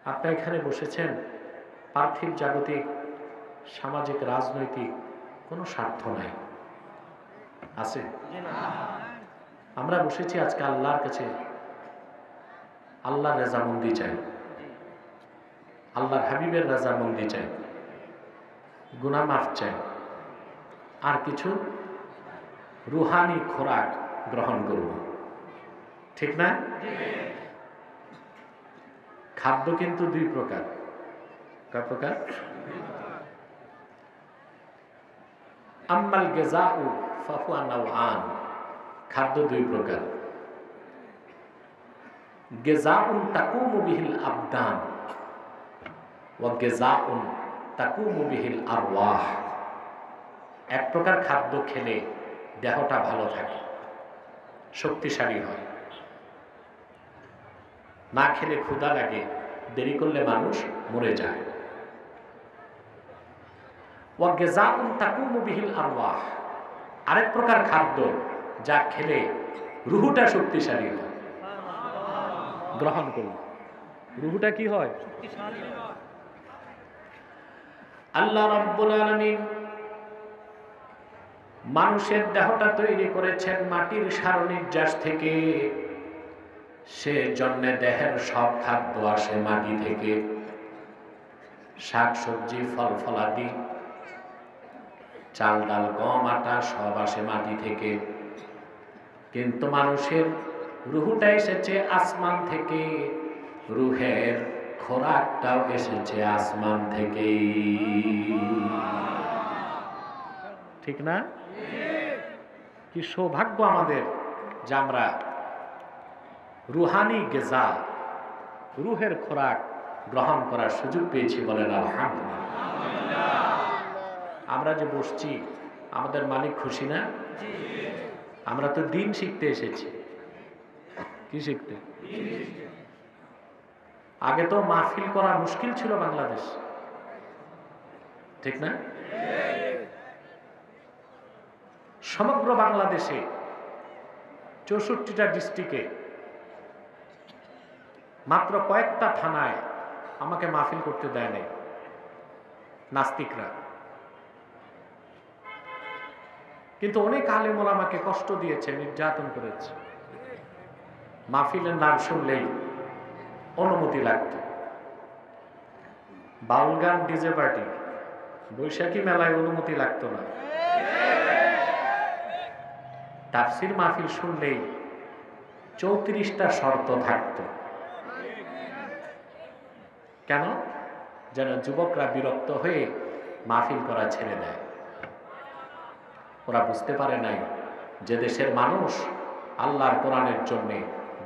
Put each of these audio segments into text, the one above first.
আপনি এখানে বসেছেন পার্থিব জাগতিক সামাজিক রাজনৈতিক কোনো স্বার্থ নাই, আছে? আমরা বসেছি আজকে আল্লাহর কাছে, আল্লাহর রেজামন্দি চাই, আল্লাহর হাবিবের রেজামন্দি চাই, গুনাহ মাফ চাই, আর কিছু রুহানি খোরাক গ্রহণ করব, ঠিক না? খাদ্য কিন্তু দুই প্রকার। কয় প্রকার? আম্মাল গিযাউ ফাহুয়া নাওআন, খাদ্য দুই প্রকার। গিযাউন তাকুমু বিহিল আবদান ওয়া গিযাউন তাকুমু বিহিল আরওয়াহ। এক প্রকার খাদ্য খেলে দেহটা ভালো থাকে, শক্তিশালী হয়। না খেলে ক্ষুধা লাগে, দেরি করলে মানুষ মরে যায়। ওয়া গিযাউন তাকুমু বিহিল আরওয়াহ, আরেক প্রকার খাদ্য যা খেলে রুহুটা শক্তিশালী হয়। গ্রহণ করুন, রুহুটা কি হয়? আল্লাহ রাব্বুল আলামিন মানুষের দেহটা তৈরি করেছেন মাটির সারনির্যাস থেকে। সে জন্য দেহের সব খাদ্য আসে মাটি থেকে, শাক সবজি ফল ফলাদি চাল ডাল গম আটা সব আসে মাটি থেকে। কিন্তু মানুষের রুহুটা এসেছে আসমান থেকে, রুহের খোরাকটাও এসেছে আসমান থেকে, ঠিক না? কি সৌভাগ্য আমাদের যে আমরা রুহানি গিজা, রুহের খোরাক গ্রহণ করার সুযোগ পেয়েছি, বলেন আলহামদুলিল্লাহ। আমরা যে বসছি, আমাদের মালিক খুশি না? আমরা তো দিন শিখতে এসেছি। কি শিখতে? আগে তো মাহফিল করা মুশকিল ছিল বাংলাদেশ, ঠিক না? সমগ্র বাংলাদেশে 64টা ডিস্ট্রিক্টে মাত্র কয়েকটা থানায় আমাকে মাহফিল করতে দেয় নাই নাস্তিকরা। কিন্তু অনেক আলেম ওলামাকে কষ্ট দিয়েছে, নির্যাতন করেছে। মাহফিলের নাম শুনলেই অনুমতি লাগতো। বাউল গান, ডিজে পার্টি, বৈশাখী মেলায় অনুমতি লাগতো না। তাফসির মাহফিল শুনলেই 34টা শর্ত থাকতো। কেন? যেন যুবকরা বিরক্ত হয়ে মাহফিল করা ছেড়ে দেয়। ওরা বুঝতে পারে নাই যে দেশের মানুষ আল্লাহর কোরআনের জন্য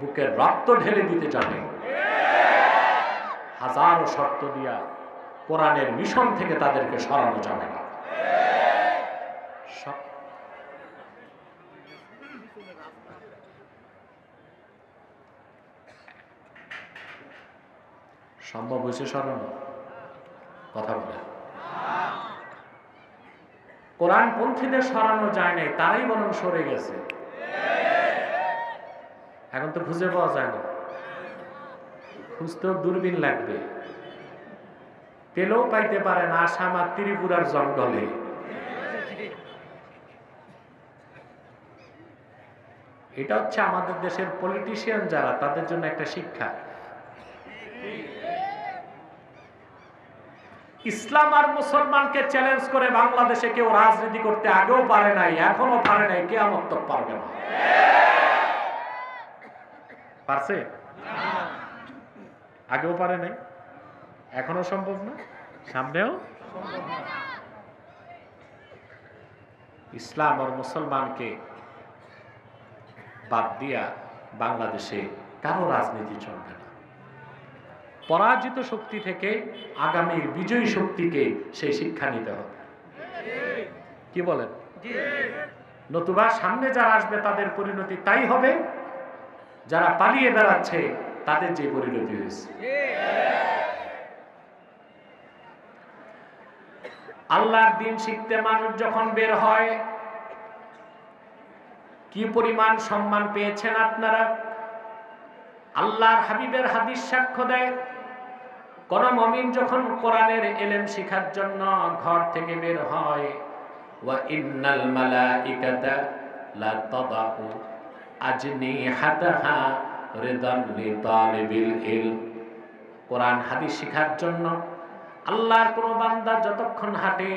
বুকের রক্ত ঢেলে দিতে জানে। হাজারো শর্ত দিয়া কোরআনের মিশন থেকে তাদেরকে সরানো যাবে না। সম্ভব হয়েছে সরানো? কথা বলে কোরআনপন্থীদের সরানো যায় নাই, তারাই বরং সরে গেছে। এখন তো খুঁজে পাওয়া যায় না, খুঁজতেও দূরবীন লাগবে, পেলেও পাইতে পারে না। আসাম আর ত্রিপুরার জঙ্গলে। এটা হচ্ছে আমাদের দেশের পলিটিশিয়ান যারা, তাদের জন্য একটা শিক্ষা। ইসলাম আর মুসলমানকে চ্যালেঞ্জ করে বাংলাদেশে কেউ রাজনীতি করতে আগেও পারে নাই, এখনো পারে নাই, কিয়ামত তক পারবে না। পারছে? আগেও পারে নাই, এখনো সম্ভব না, সামনেও। ইসলাম আর মুসলমানকে বাদ দিয়া বাংলাদেশে কারো রাজনীতি চলবে না। পরাজিত শক্তি থেকে আগামীর বিজয়ী শক্তিকে সেই শিক্ষা নিতে হবে। কি বলেন? নতুবা সামনে যারা আসবে তাদের পরিণতি তাই হবে, যারা পালিয়ে বেড়াচ্ছে তাদের যে পরিণতি হয়েছে। আল্লাহর দিন শিখতে মানুষ যখন বের হয়, কি পরিমাণ সম্মান পেয়েছেন আপনারা? আল্লাহর হাবিবের হাদিস সাক্ষ্য দেয়, কোন মুমিন যখন কোরআনের ইলম শিখার জন্য ঘর থেকে বের হয়, ওয়া ইন্নাল মালাইকাতা লা তাদাউ আজনিহাতাহা রিদান লিতালিবিল ইলম। কোরআন হাদিস শিখার জন্য আল্লাহর কোন বান্দা যতক্ষণ হাঁটে,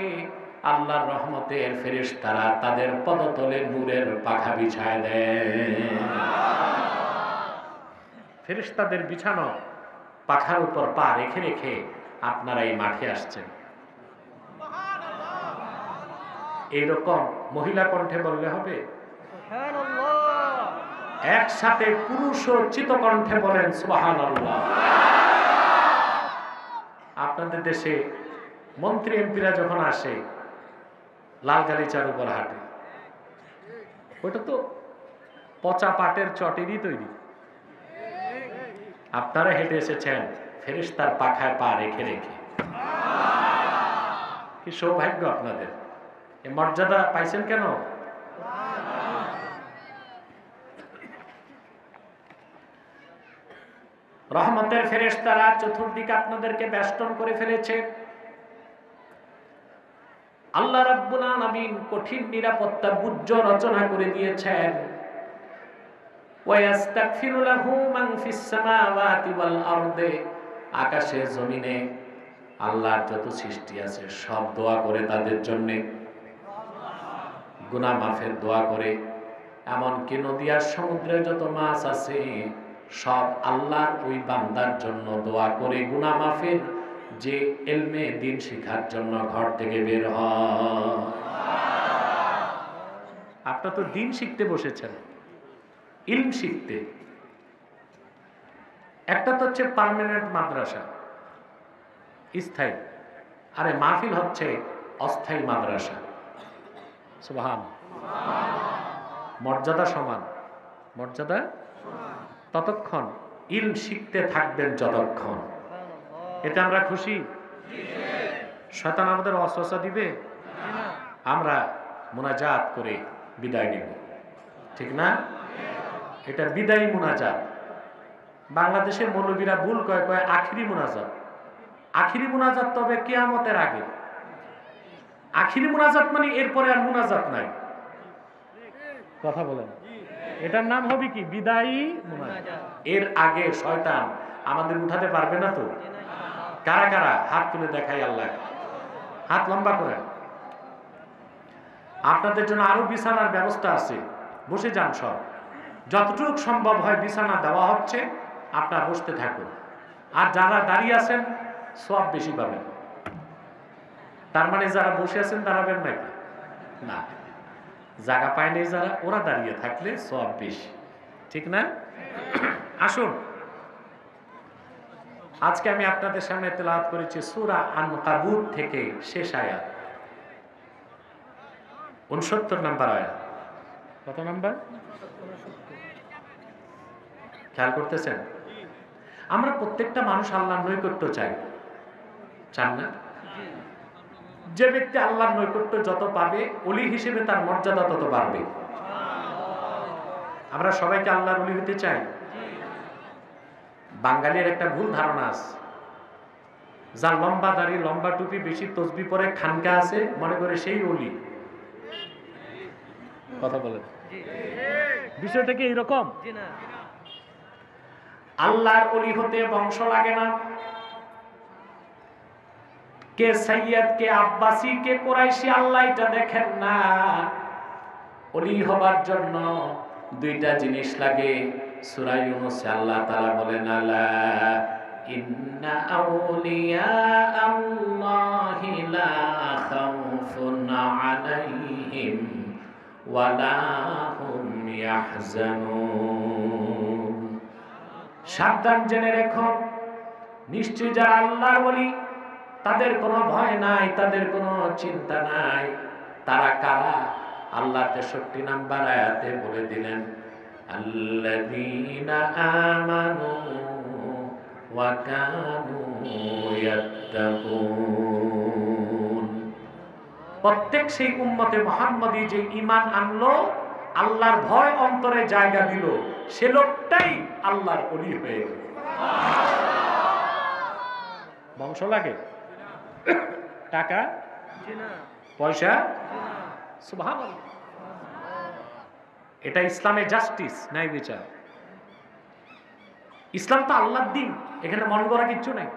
আল্লাহর রহমতের ফেরেশতারা তাদের পদতলে নূরের পাখা বিছায় দেয়। ফেরেশতাদের বিছানো পাখার উপর পা রেখে রেখে আপনারা এই মাঠে আসছেন। এইরকম মহিলা কণ্ঠে বললে হবে? একসাথে পুরুষ ও চিতকণ্ঠে বলেন সুবহানাল্লাহ। আপনাদের দেশে মন্ত্রী এমপিরা যখন আসে লাল গালিচার উপর হাঁটে, ওটা তো পচা পাটের চটেরই তৈরি। আপনারা হেঁটে এসেছেন ফেরেশতার পাখায় পা রেখে রেখে। কি সৌভাগ্য আপনাদের! এই মর্যাদা পাইছেন কেন? রহমতের ফেরেশতারা চতুর্দিকে আপনাদেরকে বেষ্টন করে ফেলেছে। আল্লাহ রাব্বুল আলামিন কঠিন নিরাপত্তা বুর্জ রচনা করে দিয়েছেন। ওয়ায়াস্তাগফিরু লাহু মান ফিস সামাওয়াতি ওয়াল আরদে, আকাশে জমিনে আল্লাহর যত সৃষ্টি আছে সব দোয়া করে তাদের জন্য, গুনাহ মাফের দোয়া করে। এমনকি নদী আর সমুদ্রে যত মাছ আছে সব আল্লাহর ওই বান্দার জন্য দোয়া করে গুনাহ মাফের, যে ইলমে দ্বীন শিখার জন্য ঘর থেকে বের হয়। আপনারা তো দ্বীন শিখতে বসেছেন, ইলম শিখতে। একটা তো হচ্ছে পার্মানেন্ট মাদ্রাসা, স্থায়ী, আরে মাহফিল হচ্ছে অস্থায়ী মাদ্রাসা। সুবহান। মর্যাদা সমান, মর্যাদা ততক্ষণ, ইলম শিখতে থাকবেন যতক্ষণ। এতে আমরা খুশি? শয়তান আমাদের ওয়াসওয়াসা দিবে? আমরা মুনাজাত করে বিদায় নেব, ঠিক না? এটা বিদায়ী মুনাজাত। বাংলাদেশে মৌলবীরা ভুল কয়, কয় আখিরি মুনাজাত। আখিরি মুনাজাত তবে কিয়ামতের আগে। আখিরি মুনাজাত মানে এরপরে আর মুনাজাত নাই। কথা বলেন, এটার নাম হবে কি? বিদায়ী মুনাজাত। এর আগে শয়তান আমাদের উঠাতে পারবে না তো। কারা কারা হাত তুলে দেখাই আল্লাহ, হাত লম্বা করেন। আপনাদের জন্য আরো বিছানার ব্যবস্থা আছে, বসে যান। সব যতটুকু সম্ভব হয় বিছানা দেওয়া হচ্ছে, আপনারা বসতে থাকুন। আর যারা দাঁড়িয়ে আছেন সওয়াব বেশি পাবেন। তার মানে যারা বসে আছেন দাঁড়াবেন নাকি? না, জায়গা পায় নাই যারা, ওরা দাঁড়িয়ে থাকলে সওয়াব বেশি, ঠিক না? আসুন, আজকে আমি আপনাদের সামনে তেলাওয়াত করেছি সূরা আনকাবুত থেকে শেষ আয়াত, 69 নম্বর আয়াত। কত নম্বর খেয়াল করতেছেন? আমরা প্রত্যেকটা মানুষ আল্লাহর নৈকট্য চাই, চান না? যে ব্যক্তি আল্লাহর নৈকট্য যত পাবে, ওলি হিসেবে তার মর্যাদা তত বাড়বে। আমরা সবাইকে আল্লাহর ওলি হতে চাই। বাঙালির একটা ভুল ধারণা আছে, যার লম্বা দাড়ি, লম্বা টুপি, বেশি তসবি পরে খানকা আছে, মনে করে সেই ওলি। কথা বলেন, বিষয়টা কি এইরকম? আল্লাহর ওলি হতে বংশ লাগে না। কে সাইয়্যদ, কে আব্বাসি, কে কুরাইশি, আল্লাহ এটা দেখেন না। ওলি হবার জন্য দুইটা জিনিস লাগে। সূরা ইউনূসে আল্লাহ তাআলা বলেন, আলা ইন্না আউলিয়া আল্লাহি লা খাউফুন আলাইহিম ওয়া লা হুম ইয়াহজানুন। সাবধান, জেনে রেখো, নিশ্চয় যারা আল্লাহর ওলি তাদের কোনো ভয় নাই, তাদের কোনো চিন্তা নাই। তারা কারা? আল্লাহ 63 নম্বর আয়াতে বলে দিলেন, আল্লাযীনা আমানু ওয়া কানু ইয়াত্তাকুন। প্রত্যেক সেই উম্মতে মুহাম্মদী যে ঈমান আনলো, আল্লাহর ভয় অন্তরে জায়গা দিল, সে লোকটাই আল্লাহর ওলি হয়ে গেল। বংশ লাগে, টাকা পয়সা, সুবহানাল্লাহ। এটা ইসলামের জাস্টিস, ন্যায় বিচার। ইসলাম তো আল্লাহর দিন, এখানে মন করা কিচ্ছু নেই।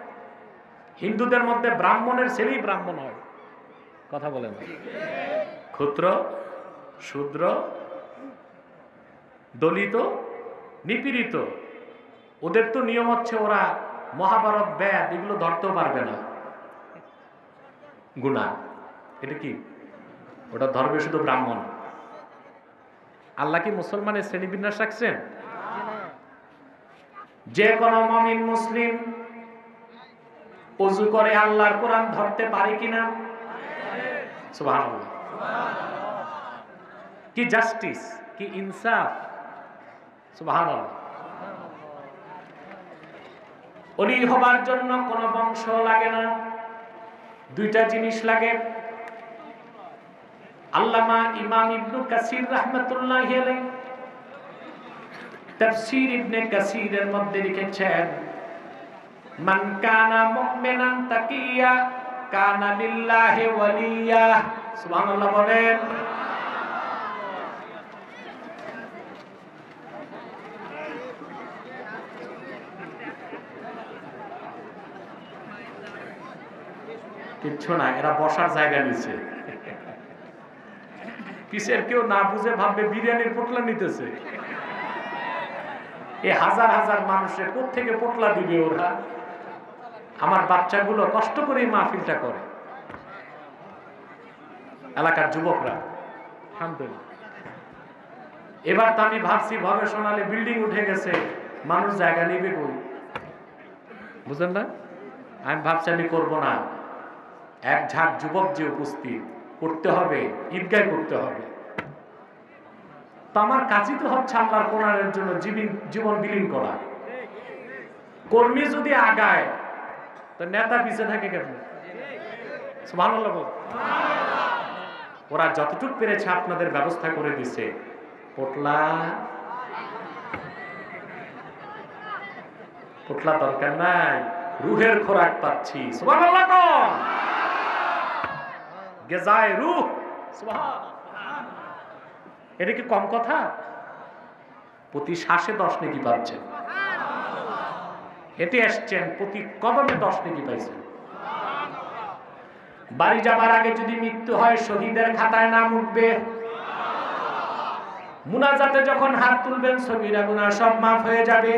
হিন্দুদের মধ্যে ব্রাহ্মণের ছেলেই ব্রাহ্মণ হয়, কথা বলেন। ক্ষুদ্র, শূদ্র, দলিত, নিপীড়িত, ওদের তো নিয়ম হচ্ছে ওরা মহাভারত, বেদ এগুলো ধরতেও পারবে না, গুনাহ। এটা কি? ওটা ধরবে শুধু ব্রাহ্মণ। আল্লাহ কি মুসলমানের শ্রেণীবিন্যাস রাখছেন? যে কোনো মুমিন মুসলিম ওযু করে আল্লাহর কোরআন ধরতে পারে কিনা? সুবহানাল্লাহ। কি জাস্টিস, কি ইনসাফ, সুবহানাল্লাহ। ওলি হবার জন্য কোনো বংশ লাগে না, দুইটা জিনিস লাগে। আল্লামা ইমাম ইবনে কাসির রাহমাতুল্লাহি আলাইহি তাফসীর ইবনে কাসিরের মধ্যে লিখেছেন, মান কানা মুমিনান তাকিয়া কানা লিল্লাহি ওয়ালিয়া। সুবহানাল্লাহ বলেন। কিচ্ছু না, এরা বসার জায়গা নিচ্ছে। পিছের কেউ না বুঝে ভাববে বিরিয়ানির পোটলা নিতেছে। এই হাজার হাজার মানুষের কোত্থেকে পোটলা দিবে ওরা? আমার বাচ্চাগুলো কষ্ট করে মাহফিলটা করে, এলাকার যুবকরা। আলহামদুলিল্লাহ। এবার তো আমি ভাবছি ভবে সোনালে বিল্ডিং উঠে গেছে, মানুষ জায়গা নিবে কই? বুঝলেন না? আমি ভাবছি আমি করবো না। এক ঝাঁক যুবক যে উপস্থিত, করতে হবে, ঈদগায় করতে হবে। তো আমার কাজই তো হচ্ছে আল্লাহর কোরআনের জন্য জীবন বিলীন করা। কর্মী যদি আগায় তো নেতা পিছে থাকে কেমন? সুবহানাল্লাহ। ওরা যতটুকু পেরেছে আপনাদের ব্যবস্থা করে দিছে। পোটলা পোটলা দরকার নাই, রুহের খোরাক পাচ্ছি। সুবহানাল্লাহ। গেজায় রূহ, সুবহানাল্লাহ। এটা কি কম কথা? প্রতি শ্বাসে 10 নেকি পাচ্ছেন, হেঁটে আসছেন প্রতি কদমে 10 নেকি পাইছেন। বাড়ি যাবার আগে যদি মৃত্যু হয় শহীদের খাতায় নাম উঠবে। মুনাজাতে যখন হাত তুলবেন সগীরা গুনাহ সব মাফ হয়ে যাবে।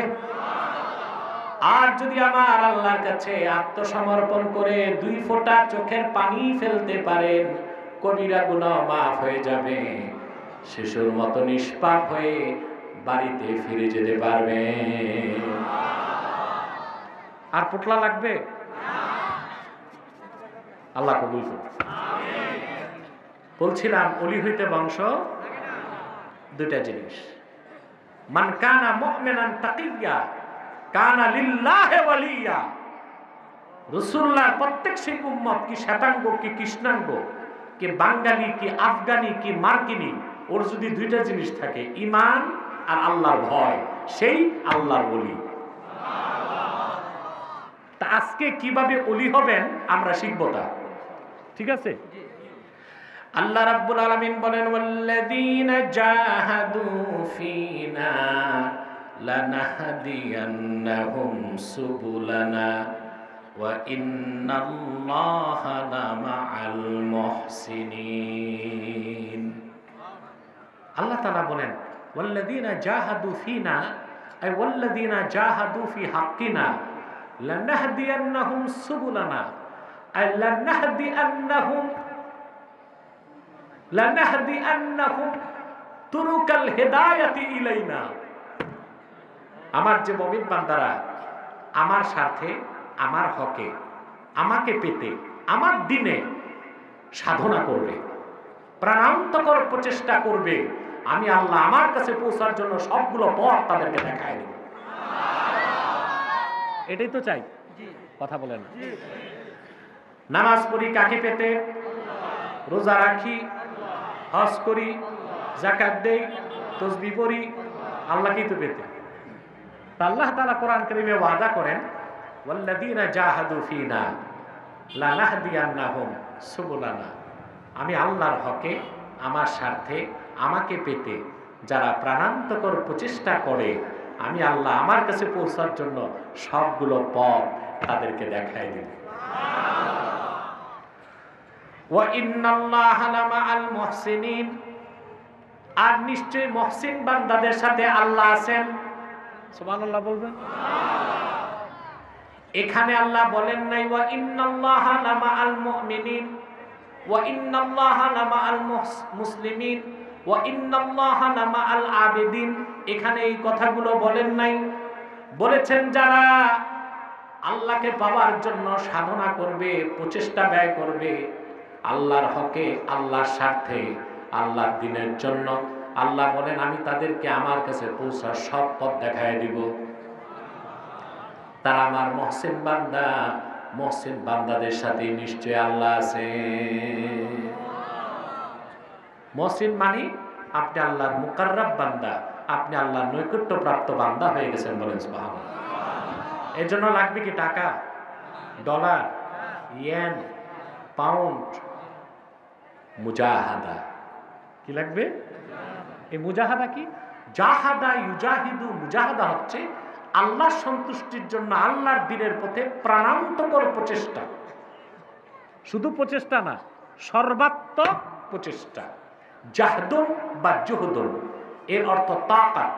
আর যদি আমার আল্লাহর কাছে আত্মসমর্পণ করে 2 ফোঁটা চোখের পানি ফেলতে পারেন, কবিরা গুনাহ মাফ হয়ে যাবে। শিশুর মতো নিষ্পাপ হয়ে বাড়িতে ফিরে যেতে পারবে। আর পোটলা লাগবে? আল্লাহ কবুল করুন। বলছিলাম ওলি হইতে বংশ দুইটা জিনিস। মান কানা মুমিনান তাকিয়া কানা লিল্লাহি ওয়ালিয়া। রাসূলুল্লাহর প্রত্যেক সেই উম্মত, কি শ্বেতাঙ্গ কি কৃষ্ণাঙ্গ, কি বাঙালি কি আফগানি কি মার্কিনি, ওর যদি দুইটা জিনিস থাকে, ঈমান আর আল্লাহর ভয়, সেই আল্লাহর ওলি। তা আজকে কিভাবে ওলি হবেন আমরা শিখব তা, ঠিক আছে? আল্লাহ রাব্বুল আলামিন বলেন, ওয়াল্লাযীনা জাহাদু ফীনা লানাহদিয়ান্নাহুম সুবুলানা ওয়া ইন্নাল্লাহা লামাআল মুহসিনিন। আল্লাহ তাআলা বলেন, ওয়াল্লাযীনা জাহাদু ফীনা আই ওয়াল্লাযীনা জাহাদু ফি হাক্কিনা লানাহদিয়ান্নাহুম সুবুলানা আই লানাহদিয়ান্নাহুম তুরুকাল হিদায়াতি ইলাইনা। আমার যে মুমিন বান্দারা আমার স্বার্থে, আমার হকে, আমাকে পেতে, আমার দিনে সাধনা করবে, প্রাণান্তকর প্রচেষ্টা করবে, আমি আল্লাহ আমার কাছে পৌঁছার জন্য সবগুলো পথ তাদেরকে দেখায় দেব। এটাই তো চাই, কথা বলেন। নামাজ পড়ি কাকে পেতে? রোজা রাখি, হজ করি, যাকাত দেই, তাসবিহ পড়ি, আল্লাহকেই তো পেতে। আল্লাহ তাআলা কোরআন কারীমে ওয়াদা করেন, ওয়াল্লাযীনা জাহাদু ফীনা লানাহদিয়ান্নাহুম সুবুলানা। আমি আল্লাহর হকে, আমার স্বার্থে, আমাকে পেতে যারা প্রাণান্তকর প্রচেষ্টা করে, আমি আল্লাহ আমার কাছে পৌঁছার জন্য সবগুলো পথ তাদেরকে দেখাই দেব। ওয়া ইন্নাল্লাহা লামাআল মুহসিনিন, আর নিশ্চয় মুহসিন বান্দাদের সাথে আল্লাহ আছেন। সুবহানাল্লাহ বলবেন। এখানে আল্লাহ বলেন নাই ওয়া ইন্নাল্লাহা লামাআল মুমিনিন, ওয়া ইন্নাল্লাহা লামাআল মুসলিমিন, ওয়া ইন্নাল্লাহা লামাআল আবিদিন। এখানে এই কথাগুলো বলেন নাই। বলেছেন যারা আল্লাহকে পাওয়ার জন্য সাধনা করবে, প্রচেষ্টা ব্যয় করবে, আল্লাহর হকে, আল্লাহর স্বার্থে, আল্লাহর দ্বীনের জন্য, আল্লাহ বলেন আমি তাদেরকে আমার কাছে পৌঁছার সব পথ দেখায় দিব। তারা আমার মুহসিন বান্দা, মুহসিন বান্দাদের সাথে নিশ্চয় আল্লাহ আছে। মুহসিন মানে আপনি আল্লাহর মুকাররাব বান্দা, আপনি আল্লাহর নৈকট্যপ্রাপ্ত বান্দা হয়ে গেছেন, বলেন সুবহানাল্লাহ। এর জন্য লাগবে কি টাকা, ডলার, ইয়েন, পাউন্ড? মুজাহাদা। কি লাগবে? এই মুজাহাদা কি? জাহাদা ইউজাহিদু। মুজাহাদা হচ্ছে আল্লাহর সন্তুষ্টির জন্য আল্লাহর দ্বীনের পথে প্রাণান্তকর প্রচেষ্টা। শুধু প্রচেষ্টা না, সর্বাত্মক প্রচেষ্টা। জাহদুন বা জুহদুন এর অর্থ তাকাত,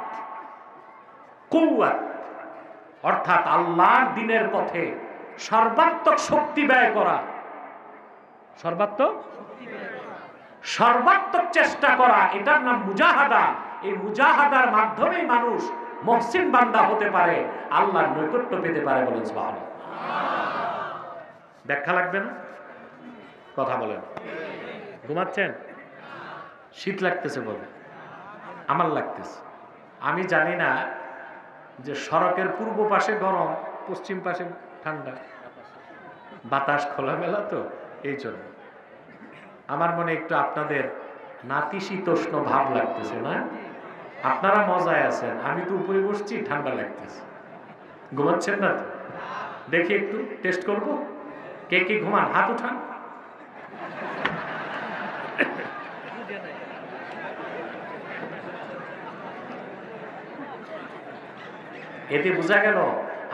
কুওয়াত, অর্থাৎ আল্লাহর দ্বীনের পথে সর্বাত্মক শক্তি ব্যয় করা, সর্বাত্মক চেষ্টা করা, এটার নাম মুজাহাদা। এই মুজাহাদার মাধ্যমেই মানুষ মুহসিন বান্দা হতে পারে, আল্লাহর নৈকট্য পেতে পারে, বলেন সুবহানাল্লাহ। ব্যাখ্যা লাগবে না? কথা বলেন। ঘুমাচ্ছেন? শীত লাগতেছে বলে? আমার লাগতেছে। আমি জানি না যে সড়কের পূর্ব পাশে গরম, পশ্চিম পাশে ঠান্ডা, বাতাস খোলামেলা, তো এই জন্য আমার মনে একটু আপনাদের নাতিশীতোষ্ণ ভাব লাগতেছে না? আপনারা মজায় আছেন, আমি তো উপরে বসছি, ঠান্ডা লাগতেছে। ঘুমাচ্ছেন না তো? দেখি একটু টেস্ট করব, কে কে ঘুমান, হাত উঠান। এতে বোঝা গেল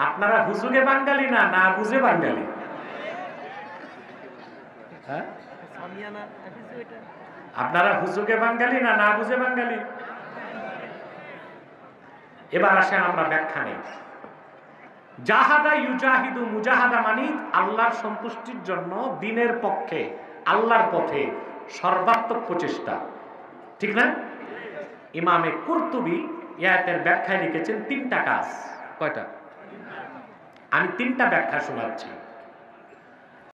আপনারা হুজুগে বাঙালি না, না বুঝে বাঙালি। হ্যাঁ, আপনারা হুজুগে বাঙালি না, না বুঝে বাঙালি? এবার আসেন আমরা ব্যাখ্যা নেই। জাহাদা ইউজাহিদু, মুজাহাদা মানে আল্লাহর সন্তুষ্টির জন্য দ্বীনের পক্ষে, আল্লাহর পথে সর্বাত্মক প্রচেষ্টা, ঠিক না? ইমামে কুরতুবী আয়াতের ব্যাখ্যায় লিখেছেন তিনটা কাজ। কয়টা? আমি তিনটা ব্যাখ্যা শোনাচ্ছি।